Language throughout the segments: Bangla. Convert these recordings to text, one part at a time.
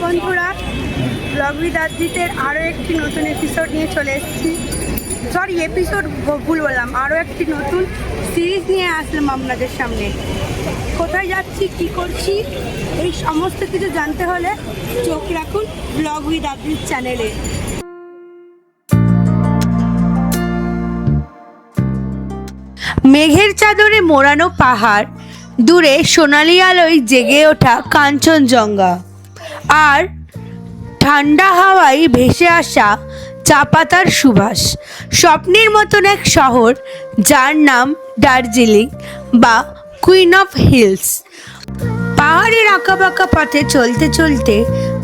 বন্ধুরা, ব্লগ উইথ আদ্রিতের আরও একটি নতুন এপিসোড নিয়ে চলে এসেছি। এপিসোড ভুল বললাম, আরও একটি নতুন সিরিজ নিয়ে আসলাম আপনাদের সামনে। কোথায় যাচ্ছি, কি করছি, এই সমস্ত কিছু জানতে হলে চোখ রাখুন ব্লগ উইথ আদ্রিত চ্যানেলে। মেঘের চাদরে মোড়ানো পাহাড়, দূরে সোনালি আলোয় জেগে ওঠা কাঞ্চনজঙ্ঘা, আর ঠান্ডা হাওয়ায় ভেসে আসা চা পাতার সুবাস। স্বপ্নের মতন এক শহর যার নাম দার্জিলিং বা কুইন অফ হিলস। পাহাড়ের আঁকাবাঁকা পথে চলতে চলতে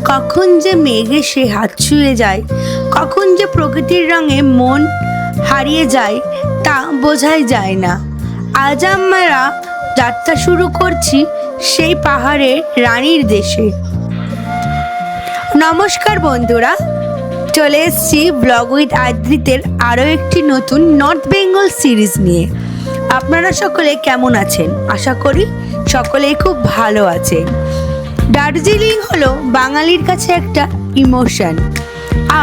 কখন যে মেঘ এসে হাত ছুঁয়ে যায়, কখন যে প্রকৃতির রঙে মন হারিয়ে যায় তা বোঝাই যায় না। আজ আমরা যাত্রা শুরু করছি সেই পাহাড়ের রানীর দেশে। নমস্কার বন্ধুরা, চলে এসেছি ব্লগ উইথ আদ্রিতের আরও একটি নতুন নর্থ বেঙ্গল সিরিজ নিয়ে। আপনারা সকলে কেমন আছেন? আশা করি সকলেই খুব ভালো আছেন। দার্জিলিং হলো বাঙালির কাছে একটা ইমোশন,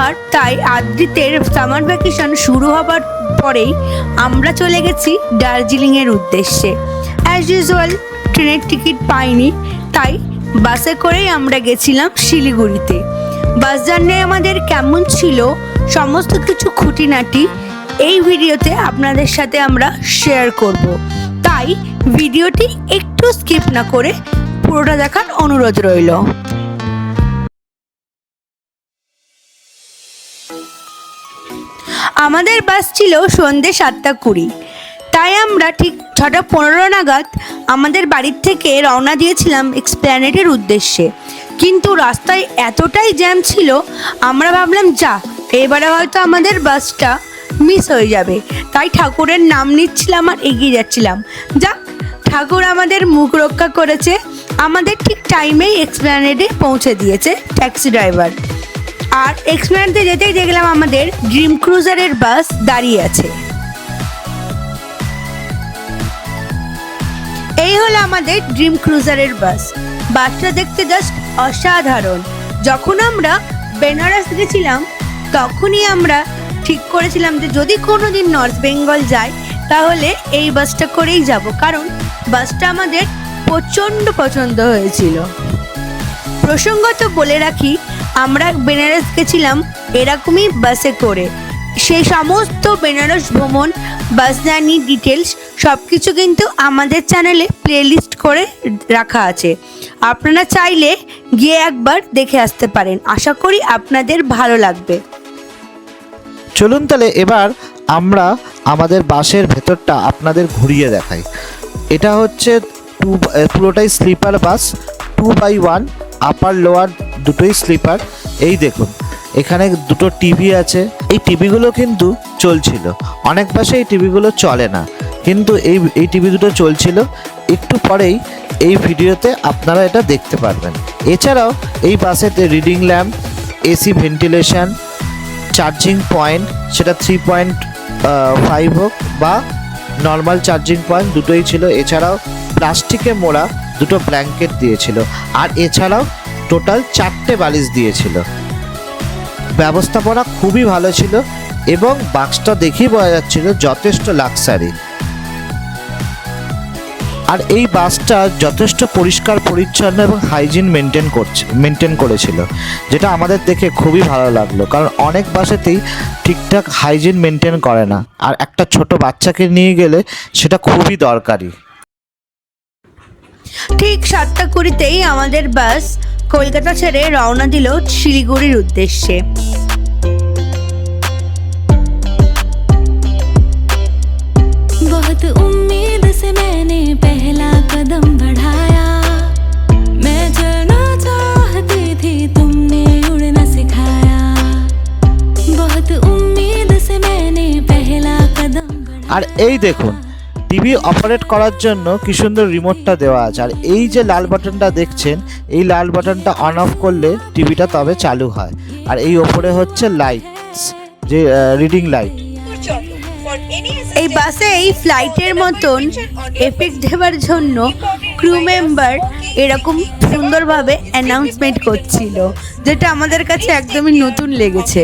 আর তাই আদ্রিতের সামার ভ্যাকেশন শুরু হবার পরেই আমরা চলে গেছি দার্জিলিংয়ের উদ্দেশ্যে। অ্যাজ ইউজুয়াল ট্রেনের টিকিট পাইনি, তাই বাসে করেই আমরা গেছিলাম শিলিগুড়িতে। বাস জার্নি আমাদের কেমন ছিল সমস্ত কিছু খুঁটিনাটি এই ভিডিওতে আপনাদের সাথে আমরা শেয়ার করব, তাই ভিডিওটি একটু স্কিপ না করে পুরোটা দেখার অনুরোধ রইল। আমাদের বাস ছিল সন্ধ্যে 7:20, তাই আমরা ঠিক 6:15 নাগাদ আমাদের বাড়ির থেকে রওনা দিয়েছিলাম এক্সপ্ল্যানেডের উদ্দেশ্যে। কিন্তু রাস্তায় এতটাই জ্যাম ছিল, আমরা ভাবলাম এবারে হয়তো আমাদের বাসটা মিস হয়ে যাবে, তাই ঠাকুরের নাম নিচ্ছিলাম আর এগিয়ে যাচ্ছিলাম। ঠাকুর আমাদের মুখ রক্ষা করেছে, আমাদের ঠিক টাইমেই এক্সপ্ল্যানেডে পৌঁছে দিয়েছে ট্যাক্সি ড্রাইভার। আর এক্সপ্ল্যানেডে যেতেই দেখলাম আমাদের ড্রিম ক্রুজারের বাস দাঁড়িয়ে আছে। এই হলো আমাদের ড্রিম ক্রুজারের বাস। বাসটা দেখতে জাস্ট অসাধারণ। যখন আমরা বেনারস গেছিলাম তখনই আমরা ঠিক করেছিলাম যে যদি কোনো দিন নর্থ বেঙ্গল যাই তাহলে এই বাসটা করেই যাব, কারণ বাসটা আমাদের প্রচণ্ড পছন্দ হয়েছিল। প্রসঙ্গত বলে রাখি, আমরা বেনারস গেছিলাম এরকমই বাসে করে। সেই সমস্ত বেনারস ভ্রমণ, বাস জার্নি ডিটেলস সব কিছু কিন্তু আমাদের চ্যানেলে প্লেলিস্ট করে রাখা আছে, আপনারা চাইলে গিয়ে একবার দেখে আসতে পারেন। আশা করি আপনাদের ভালো লাগবে। চলুন তাহলে এবার আমরা আমাদের বাসের ভেতরটা আপনাদের ঘুরিয়ে দেখাই। এটা হচ্ছে পুরোটাই sleeper bus, 2x1, upper lower দুটোই স্লিপার। এই দেখুন, এখানে দুটো টিভি আছে। এই টিভিগুলো কিন্তু চলছিল, অনেক বাসে এই টিভিগুলো চলে না, কিন্তু এই টিভি দুটো চলছিল। একটু পরেই এই ভিডিওতে আপনারা এটা দেখতে পারবেন। এছাড়াও এই বাসেতে reading lamp, AC ventilation, charging point, সেটা 3.5 হোক বা নর্মাল চার্জিং পয়েন্ট দুটোই ছিল। এছাড়াও প্লাস্টিকে মোড়া দুটো ব্ল্যাঙ্কেট দিয়েছিল, আর এছাড়াও টোটাল 4টে বালিশ দিয়েছিল। ব্যবস্থাপনা খুবই ভালো ছিল এবং বাক্সটা দেখেই বোঝা যাচ্ছিল যথেষ্ট লাক্সারি। আর এই বাসটা যথেষ্ট পরিষ্কার পরিচ্ছন্ন এবং হাইজিন মেনটেন করেছিল, যেটা আমাদের দেখে খুবই ভালো লাগলো, কারণ অনেক বাসেতেই ঠিকঠাক হাইজিন মেনটেন করে না, আর একটা ছোট বাচ্চাকে নিয়ে গেলে সেটা খুবই দরকারি। ঠিক 7:20তেই আমাদের বাস কলকাতা ছেড়ে রওনা দিল শিলিগুড়ির উদ্দেশ্যে। बहुत उम्मीद से मैंने पहला कदम बढ़ाया, मैं चलना चाहती थी तुमने उड़ना सिखाया, बहुत उम्मीद से मैंने पहला कदम बढ़ाया। আর এই দেখুন, টিভি অপারেট করার জন্য কি সুন্দর রিমোটটা দেওয়া আছে। আর এই যে লাল বাটনটা দেখছেন, এই লাল বাটনটা অন অফ করলে টিভিটা তবে চালু হয়। আর এই ওপরে হচ্ছে লাইটস, যে রিডিং লাইট। এই বাসে এই ফ্লাইটের মতন এফেক্ট দেওয়ার জন্য ক্রু মেম্বার এরকম সুন্দরভাবে অ্যানাউন্সমেন্ট করছিল, যেটা আমাদের কাছে একদমই নতুন লেগেছে।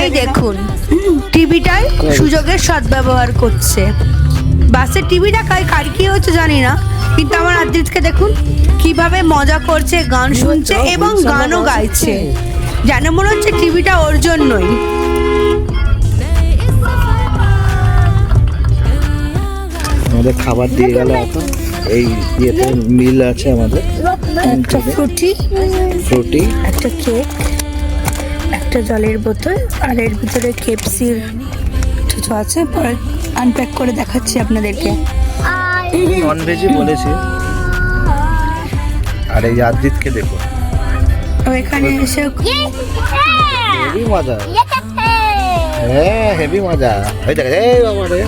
এই দেখুন, টিভিটায় সুযোগের সদ্ব্যবহার করছে। বাসের টিভি দেখায় কার কি হচ্ছে জানি না, কিন্তু আমার আদ্রিতকে দেখুন কিভাবে মজা করছে, গান শুনছে এবং গানও গাইছে, যেন মনে হচ্ছে টিভিটা ওর জন্যই। আমাদের খাবার দিয়ে গেল এখন। এই ইয়েতে মিল আছে আমাদের, একটা ফ্রুটি, একটা কেক, একটা জলের বোতল, আর এর ভিতরে কেপসির কিছু আছে। পরে আনপ্যাক করে দেখাচ্ছি আপনাদেরকে। ননভেজই বলেছি। আর এই আদিতকে দেখো, ও এখানে এসে হেভি মজা। হ্যাঁ হেভি মজা। ওই দেখ, এই বাবা রে,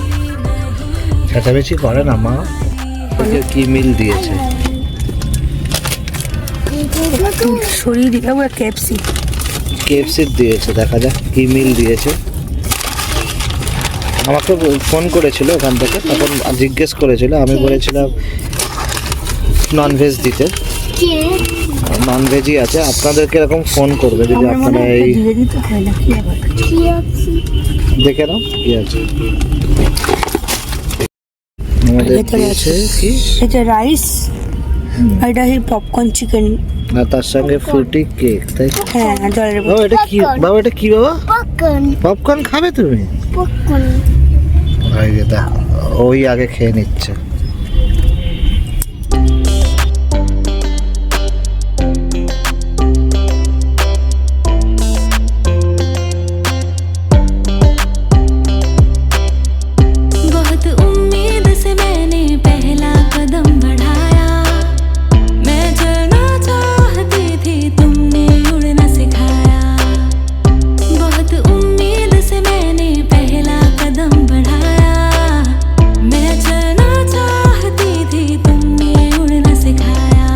চেঁচামেচি করে না মা। ওকে কি মিল দিয়েছে? শরীর কেপসি দিয়েছে, দেখা যাক কি মিল দিয়েছে। আমাকে ফোন করেছিল ওখান থেকে, তখন জিজ্ঞেস করেছিল, আমি বলেছিলাম ননভেজ দিতে। ননভেজই আছে, আপনাদেরকে এরকম ফোন করবে যদি আপনারা এই দেখে নাও কি আছে। আমাদের দিয়েছে কি, এটা রাইস, এটা পপকর্ন চিকেন, আর তার সঙ্গে ফ্রুটি কেক, তাই তো? হ্যাঁ জলের বাবা এটা কি, বাবা এটা কি বাবা? পপকর্ন খাবে তুমি? ওই যে দেখ, ওই আগে খেয়ে নিচ্ছে। बहुत उम्मीद से मैंने पहला कदम बढ़ाया, मैं चलना चाहती थी तुमने उड़ना सिखाया। बहुत उम्मीद से मैंने पहला कदम बढ़ाया, मैं चलना चाहती थी तुमने उड़ना सिखाया।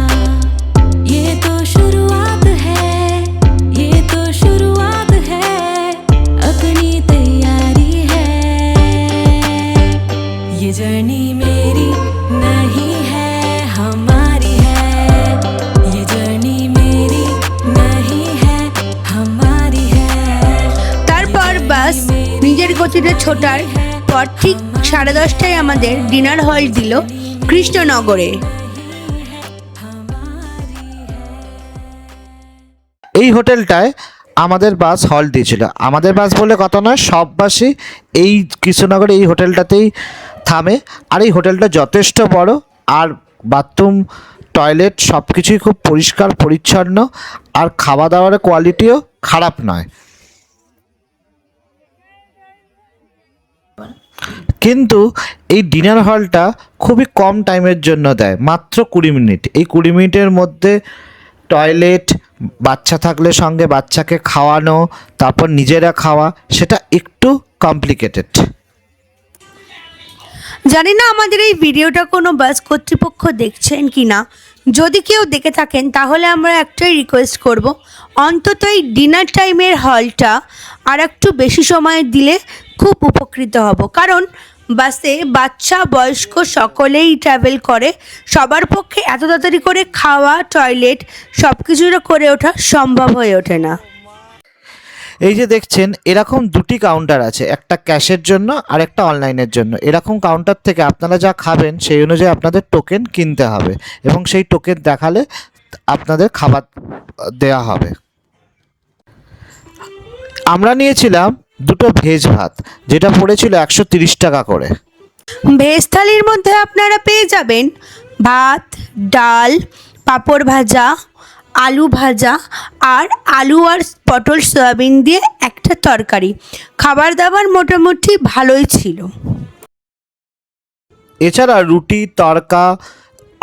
ये तो शुरुआत है, ये तो शुरुआत है, अपनी तैयारी है। ये जर्नी मेरी नहीं है, हमारी है। ये जर्नी मेरी नहीं है, हमारी है। তারপর বাস নিজের গতিতে ছোটার পর ঠিক 10:30টায় আমাদের ডিনার হল দিল কৃষ্ণনগরে। এই হোটেলটায় আমাদের বাস হল্ট দিয়েছিল। আমাদের বাস বলে কথা নয়, সব বাসই এই কৃষ্ণনগরে এই হোটেলটাতেই থামে। আর এই হোটেলটা যথেষ্ট বড়, আর বাথরুম, টয়লেট সব কিছুই খুব পরিষ্কার পরিচ্ছন্ন, আর খাওয়া দাওয়ার কোয়ালিটিও খারাপ নয়। কিন্তু এই ডিনার হলটা খুবই কম টাইমের জন্য দেয়, মাত্র 20 মিনিট। এই 20 মিনিটের মধ্যে টয়লেট, বাচ্চা থাকলে সঙ্গে বাচ্চাকে খাওয়ানো, তারপর নিজেরা খাওয়া, সেটা একটু কমপ্লিকেটেড। জানি না আমাদের এই ভিডিওটা কোনো বাস কর্তৃপক্ষ দেখছেন কি না। যদি কেউ দেখে থাকেন তাহলে আমরা একটাই রিকোয়েস্ট করব, অন্তত এই ডিনার টাইমের হলটা আর একটু বেশি সময় দিলে খুব উপকৃত হব। কারণ বাসে বাচ্চা বয়স্ক সকলেই ট্রাভেল করে, সবার পক্ষে এত তাড়াতাড়ি করে খাওয়া, টয়লেট সব কিছুটা করে ওঠা সম্ভব হয়ে ওঠে না। এই যে দেখছেন, এরকম দুটি কাউন্টার আছে, একটা ক্যাশের জন্য আর একটা অনলাইনের জন্য। এরকম কাউন্টার থেকে আপনারা যা খাবেন সেই অনুযায়ী আপনাদের টোকেন কিনতে হবে, এবং সেই টোকেন দেখালে আপনাদের খাবার দেওয়া হবে। আমরা নিয়েছিলাম দুটো ভেজ ভাত, যেটা পড়েছিল 130 টাকা করে। ভেজ থালির মধ্যে আপনারা পেয়ে যাবেন ভাত, ডাল, পাঁপড় ভাজা, আলু ভাজা, আর আলু আর পটল সয়াবিন দিয়ে একটা তরকারি। খাবার দাবার মোটামুটি ভালোই ছিল। এছাড়া রুটি, তড়কা,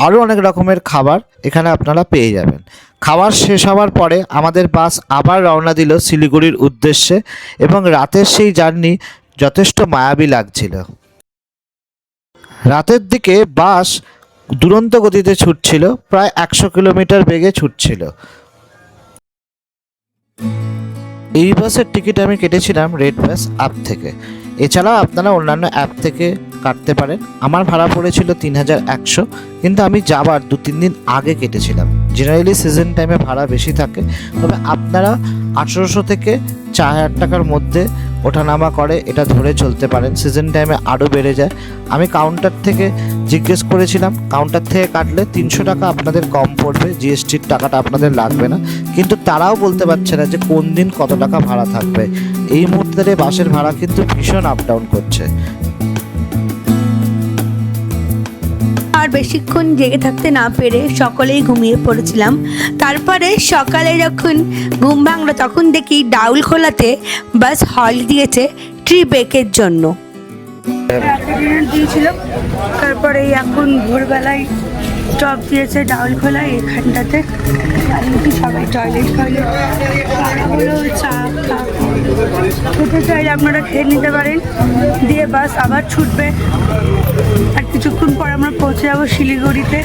আরও অনেক রকমের খাবার এখানে আপনারা পেয়ে যাবেন। খাবার শেষ হওয়ার পরে আমাদের বাস আবার রওনা দিল শিলিগুড়ির উদ্দেশ্যে এবং রাতের সেই জার্নি যথেষ্ট মায়াবী লাগছিল। রাতের দিকে বাস দুরন্ত গতিতে ছুটছিল, প্রায় 100 কিলোমিটার বেগে ছুটছিল। এই বাসের টিকিট আমি কেটেছিলাম রেড বাস অ্যাপ থেকে। এছাড়াও আপনারা অন্যান্য অ্যাপ থেকে কাটতে পারেন। আমার ভাড়া পড়েছিল 3100, কিন্তু আমি যাবার 2-3 দিন আগে কেটেছিলাম। জেনারেলি সিজন টাইমে ভাড়া বেশি থাকে, তবে আপনারা 1800 থেকে 4000 টাকার মধ্যে ওঠানামা করে এটা ধরে চলতে পারেন। সিজন টাইমে আরও বেড়ে যায়। আমি কাউন্টার থেকে জিজ্ঞেস করেছিলাম, কাউন্টার থেকে কাটলে 300 টাকা আপনাদের কম পড়বে, জিএসটির টাকাটা আপনাদের লাগবে না। কিন্তু তারাও বলতে পারছে না যে কোন দিন কত টাকা ভাড়া থাকবে। এই মুহূর্তে বাসের ভাড়া কিন্তু ভীষণ আপ ডাউন করছে। আর বেশিক্ষণ জেগে থাকতে না পেরে সকলেই ঘুমিয়ে পড়েছিলাম। তারপরে সকালে যখন ঘুম ভাঙলো তখন দেখি ডাউলখোলাতে বাস হল্ট দিয়েছে ট্রি ব্রেকের জন্য। দিয়েছিল, তারপরে এখন ভোরবেলায় স্টপ দিয়েছে ডাউলখোলায় এখানটাতে। সবাই টয়লেট হলো, চা খেতে চাইলে আপনারা খেয়ে নিতে পারেন, দিয়ে বাস আবার ছুটবে। আর কিছুক্ষণ পর আমরা পৌঁছে যাবো শিলিগুড়িতে।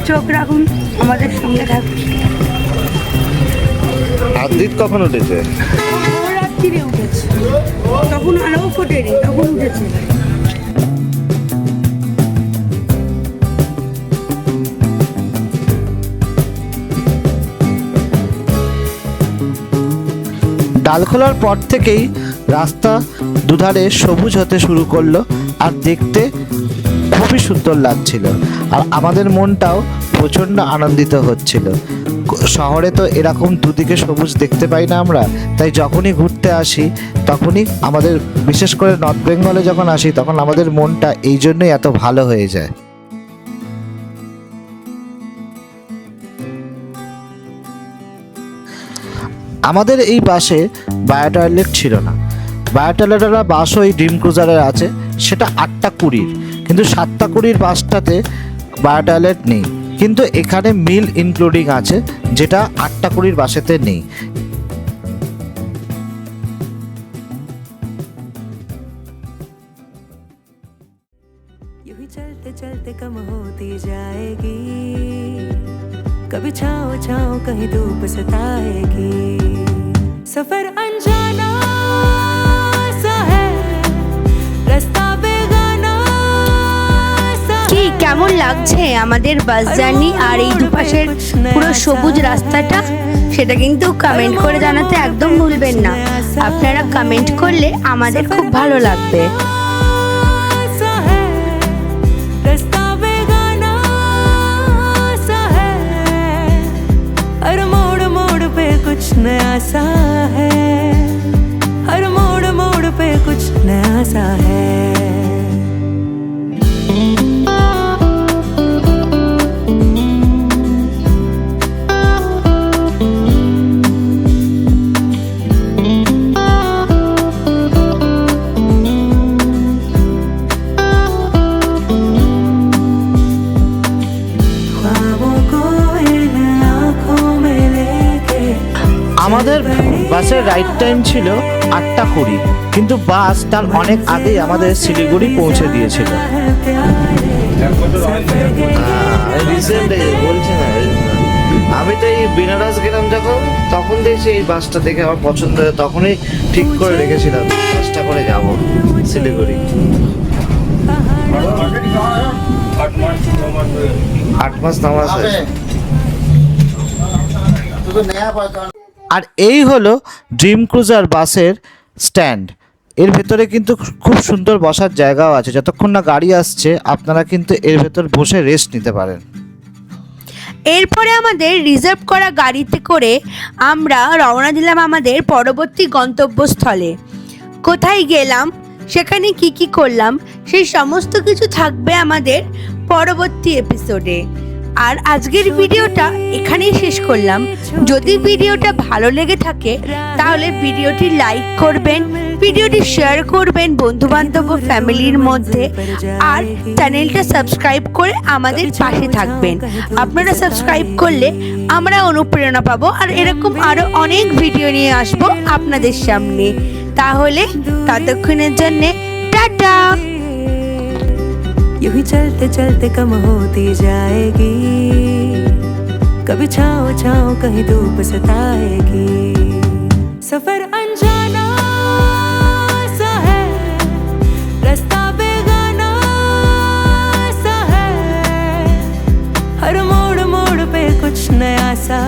চোখ রাখুন, আমাদের সঙ্গে থাকুন। আদিত কখন উঠেছে? রাত্রিরে উঠেছে, তখন আলোও ফোটেনি, তখন উঠেছে। ডালখোলার পর থেকেই রাস্তা দুধারে সবুজ হতে শুরু করলো আর দেখতে খুবই সুন্দর লাগছিল। আর আমাদের মনটাও প্রচণ্ড আনন্দিত হচ্ছিল। শহরে তো এরকম দুদিকে সবুজ দেখতে পাই না আমরা, তাই যখনই ঘুরতে আসি তখনই আমাদের, বিশেষ করে নর্থ বেঙ্গলে যখন আসি তখন আমাদের মনটা এই জন্যই এত ভালো হয়ে যায়। আমাদের এই বাসে বায়ো টয়লেট ছিল না। বায়ো টয়লেটওয়ালা বাসও এই ড্রিম ক্রুজারের আছে, সেটা 8টা 20, কিন্তু 7টা 20 বাসটাতে বায়ো টয়লেট নেই। কিন্তু এখানে মিল ইনক্লুডিং আছে, যেটা 8টা 20 বাসেতে নেই। यूं ही चलते चलते कम होती जाएगी, कभी छाओ छाओ कहीं धूप सताएगी। सफर अनजाना सा है, रास्ता बेगाना सा কি কেমন লাগছে আমাদের বাস জার্নি আর এই দুপাশের পুরো সবুজ রাস্তাটা, সেটা কিন্তু কমেন্ট করে জানাতে একদম ভুলবেন না। আপনারা কমেন্ট করলে আমাদের খুব ভালো লাগবে। सा है, रास्ता बेगाना सा है, हर मोड़ मोड़ पे कुछ नया सा है, हर मोड़ मोड़ पे कुछ नया सा है। আমাদের বাসের রাইড টাইম ছিল 8টা 20, কিন্তু বাস তার অনেক আগেই আমাদের শিলিগুড়ি পৌঁছে দিয়েছিল। আমি তো এই বেনারস গেলাম যখন, তখন দেখছি এই বাসটা দেখে আমার পছন্দ হয়, তখনই ঠিক করে রেখেছিলাম বাসটা করে যাব শিলিগুড়ি। 8 মাস 9 মাস হয়েছে। আর এই হলো ড্রিম ক্রুজার বাসের স্ট্যান্ড। এর ভেতরে কিন্তু খুব সুন্দর বসার জায়গাও আছে। যতক্ষণ না গাড়ি আসছে আপনারা কিন্তু এর ভেতর বসে রেস্ট নিতে পারেন। এরপরে আমাদের রিজার্ভ করা গাড়িতে করে আমরা রওনা দিলাম আমাদের পরবর্তী গন্তব্যস্থলে। কোথায় গেলাম, সেখানে কি কি করলাম, সেই সমস্ত কিছু থাকবে আমাদের পরবর্তী এপিসোডে। আর আজকের ভিডিওটা এখানেই শেষ করলাম। যদি ভিডিওটা ভালো লেগে থাকে তাহলে ভিডিওটি লাইক করবেন, ভিডিওটি শেয়ার করবেন বন্ধুবান্ধব ও ফ্যামিলির মধ্যে, আর চ্যানেলটা সাবস্ক্রাইব করে আমাদের পাশে থাকবেন। আপনারা সাবস্ক্রাইব করলে আমরা অনুপ্রেরণা পাবো আর এরকম আরও অনেক ভিডিও নিয়ে আসবো আপনাদের সামনে। তাহলে ততক্ষণের জন্যে টাটা। यूं ही चलते चलते कम होती जाएगी, कभी छाँव छाँव कहीं धूप सताएगी। सफर अनजाना सा है, रास्ता बेगाना सा है, हर मोड़ मोड़ पे कुछ नया सा